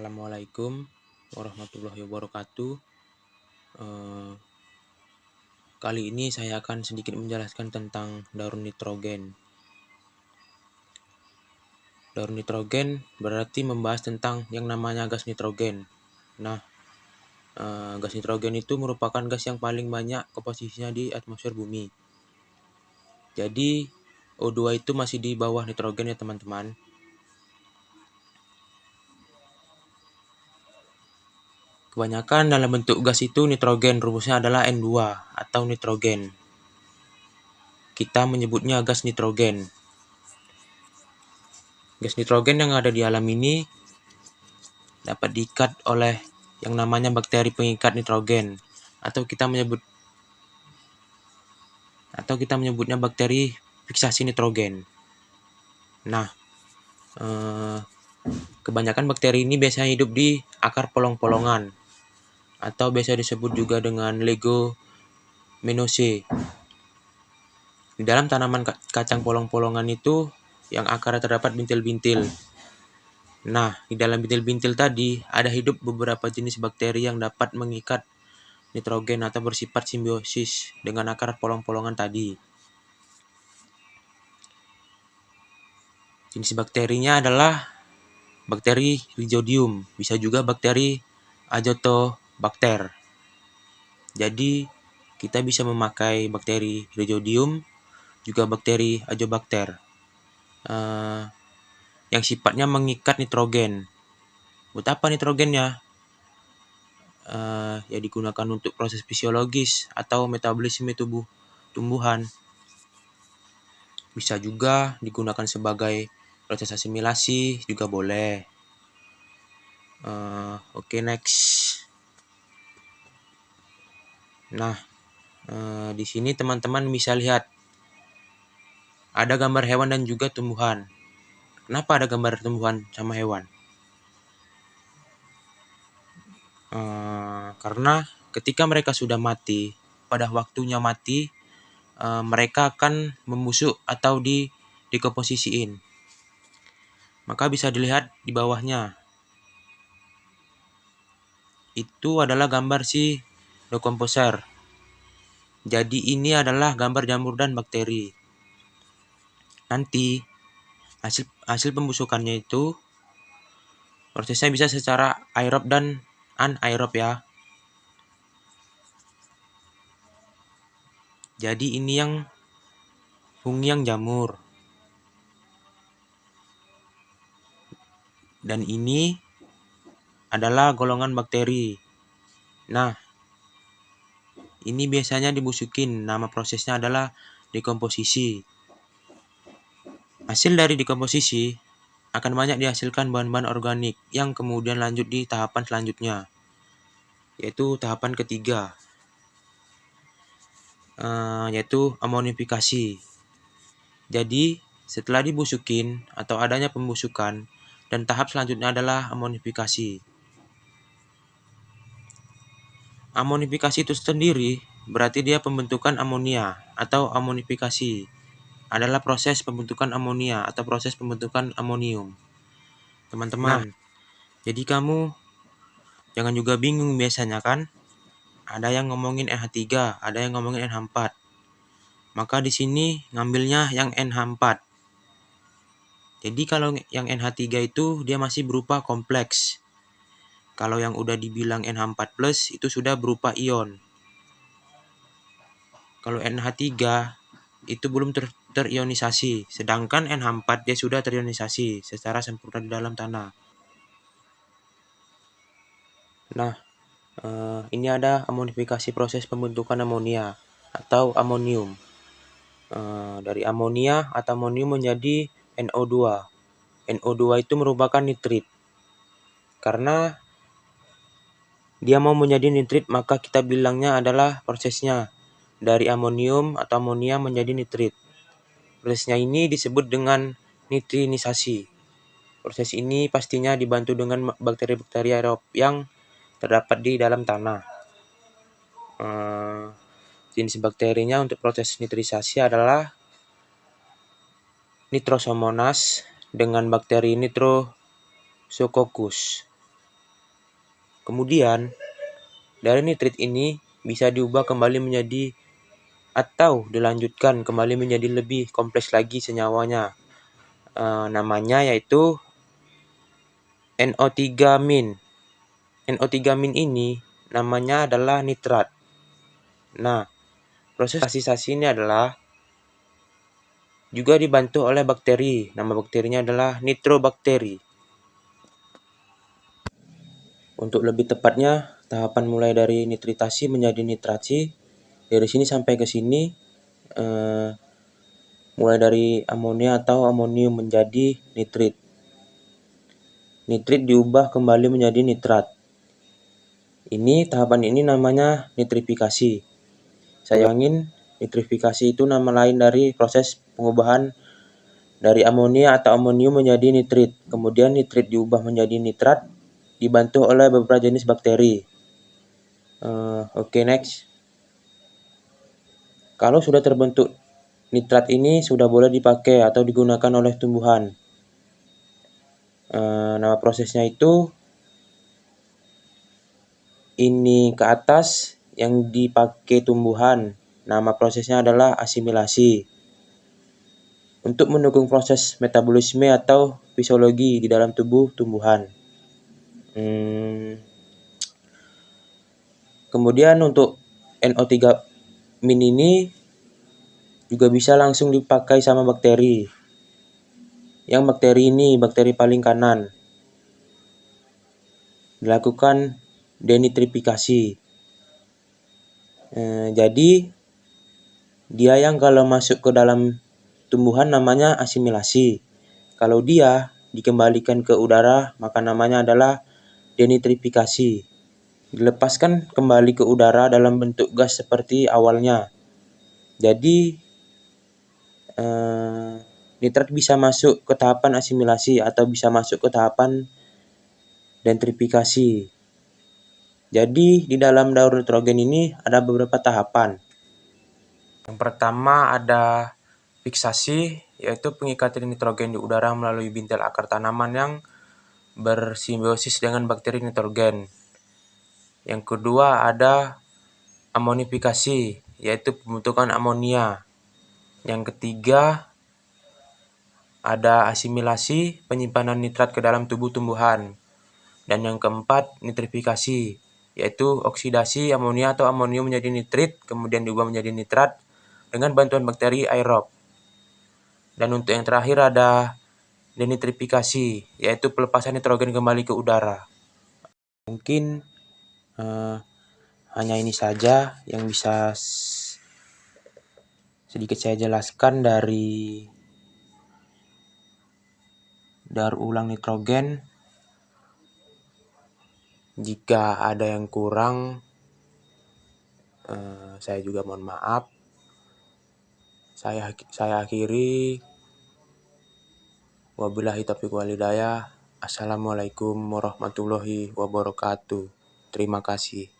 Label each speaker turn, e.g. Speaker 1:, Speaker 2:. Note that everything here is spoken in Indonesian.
Speaker 1: Assalamualaikum warahmatullahi wabarakatuh. Eh, Kali ini saya akan sedikit menjelaskan tentang daur nitrogen. Daur nitrogen berarti membahas tentang yang namanya gas nitrogen. Nah, gas nitrogen itu merupakan gas yang paling banyak komposisinya di atmosfer bumi. Jadi, O2 itu masih di bawah nitrogen ya teman-teman. Kebanyakan dalam bentuk gas itu nitrogen, rumusnya adalah N2 atau nitrogen. Kita menyebutnya gas nitrogen. Gas nitrogen yang ada di alam ini dapat diikat oleh yang namanya bakteri pengikat nitrogen, atau kita menyebutnya bakteri fiksasi nitrogen. Nah, kebanyakan bakteri ini biasanya hidup di akar polong-polongan, atau biasa disebut juga dengan Leguminosae. Di dalam tanaman kacang polong-polongan itu yang akarnya terdapat bintil-bintil. Nah, di dalam bintil-bintil tadi ada hidup beberapa jenis bakteri yang dapat mengikat nitrogen atau bersifat simbiosis dengan akar polong-polongan tadi. Jenis bakterinya adalah bakteri Rhizobium, bisa juga bakteri Azotobacter. Jadi, kita bisa memakai bakteri Rhizobium, juga bakteri Azotobacter, yang sifatnya mengikat nitrogen. Buat apa nitrogennya? Ya digunakan untuk proses fisiologis atau metabolisme tumbuhan. Bisa juga digunakan sebagai proses asimilasi, juga boleh. Oke, next. Nah, di sini teman-teman bisa lihat ada gambar hewan dan juga tumbuhan. Kenapa ada gambar tumbuhan sama hewan? Karena ketika mereka sudah mati, pada waktunya mati, mereka akan membusuk atau dikomposisiin. Maka bisa dilihat di bawahnya. Itu adalah gambar si decomposer. Jadi ini adalah gambar jamur dan bakteri. Nanti hasil pembusukannya itu prosesnya bisa secara aerob dan anaerob ya. Jadi ini yang fungi yang jamur. Dan ini adalah golongan bakteri. Nah, ini biasanya dibusukin. Nama prosesnya adalah dekomposisi. Hasil dari dekomposisi akan banyak dihasilkan bahan-bahan organik yang kemudian lanjut di tahapan selanjutnya, yaitu tahapan ketiga, yaitu amonifikasi. Jadi, setelah dibusukin atau adanya pembusukan, dan tahap selanjutnya adalah amonifikasi. Amonifikasi itu sendiri berarti dia pembentukan amonia atau amonifikasi adalah proses pembentukan amonia atau proses pembentukan amonium. Teman-teman, jadi kamu jangan juga bingung biasanya kan? Ada yang ngomongin NH3, ada yang ngomongin NH4. Maka di sini ngambilnya yang NH4. Jadi kalau yang NH3 itu dia masih berupa kompleks. Kalau yang udah dibilang NH4+ itu sudah berupa ion. Kalau NH3 itu belum terionisasi, sedangkan NH4 dia sudah terionisasi secara sempurna di dalam tanah. Nah, ini ada amonifikasi proses pembentukan amonia atau amonium. Dari amonia atau amonium menjadi NO2. NO2 itu merupakan nitrit. Karena dia mau menjadi nitrit, maka kita bilangnya adalah prosesnya dari amonium atau amonia menjadi nitrit. Prosesnya ini disebut dengan nitrinisasi. Proses ini pastinya dibantu dengan bakteri-bakteri aerob yang terdapat di dalam tanah. Jenis bakterinya untuk proses nitrinisasi adalah Nitrosomonas dengan bakteri Nitrosococcus. Kemudian, dari nitrit ini bisa diubah kembali menjadi atau dilanjutkan kembali menjadi lebih kompleks lagi senyawanya. Namanya yaitu NO3-. NO3- ini namanya adalah nitrat. Nah, proses oksidasi ini adalah juga dibantu oleh bakteri. Nama bakterinya adalah nitrobakteri. Untuk lebih tepatnya, tahapan mulai dari nitritasi menjadi nitrasi, dari sini sampai ke sini, mulai dari amonia atau amonium menjadi nitrit. Nitrit diubah kembali menjadi nitrat. Tahapan ini namanya nitrifikasi. Saya ulangin, nitrifikasi itu nama lain dari proses pengubahan dari amonia atau amonium menjadi nitrit. Kemudian nitrit diubah menjadi nitrat, dibantu oleh beberapa jenis bakteri. Oke, next. Kalau sudah terbentuk nitrat ini sudah boleh dipakai atau digunakan oleh tumbuhan. Nama prosesnya itu ini ke atas yang dipakai tumbuhan. Nama prosesnya adalah asimilasi. Untuk mendukung proses metabolisme atau fisiologi di dalam tubuh tumbuhan. Kemudian untuk NO3- ini juga bisa langsung dipakai sama bakteri. Yang bakteri ini, bakteri paling kanan, dilakukan denitrifikasi. Jadi, dia yang kalau masuk ke dalam tumbuhan namanya asimilasi. Kalau dia dikembalikan ke udara, maka namanya adalah denitrifikasi. Dilepaskan kembali ke udara dalam bentuk gas seperti awalnya. Jadi, nitrat bisa masuk ke tahapan asimilasi atau bisa masuk ke tahapan denitrifikasi. Jadi, di dalam daur nitrogen ini ada beberapa tahapan. Yang pertama ada fiksasi, yaitu pengikatan nitrogen di udara melalui bintil akar tanaman yang bersimbiosis dengan bakteri nitrogen. Yang kedua ada amonifikasi, yaitu pembentukan amonia. Yang ketiga ada asimilasi, penyimpanan nitrat ke dalam tubuh tumbuhan. Dan yang keempat, nitrifikasi, yaitu oksidasi amonia atau amonium menjadi nitrit, kemudian diubah menjadi nitrat dengan bantuan bakteri aerob. Dan untuk yang terakhir ada denitrifikasi, yaitu pelepasan nitrogen kembali ke udara. Mungkin hanya ini saja yang bisa sedikit saya jelaskan dari daur ulang nitrogen. Jika ada yang kurang, saya juga mohon maaf. Saya akhiri. Wabillahi taufiq wal hidayah. Assalamualaikum warahmatullahi wabarakatuh. Terima kasih.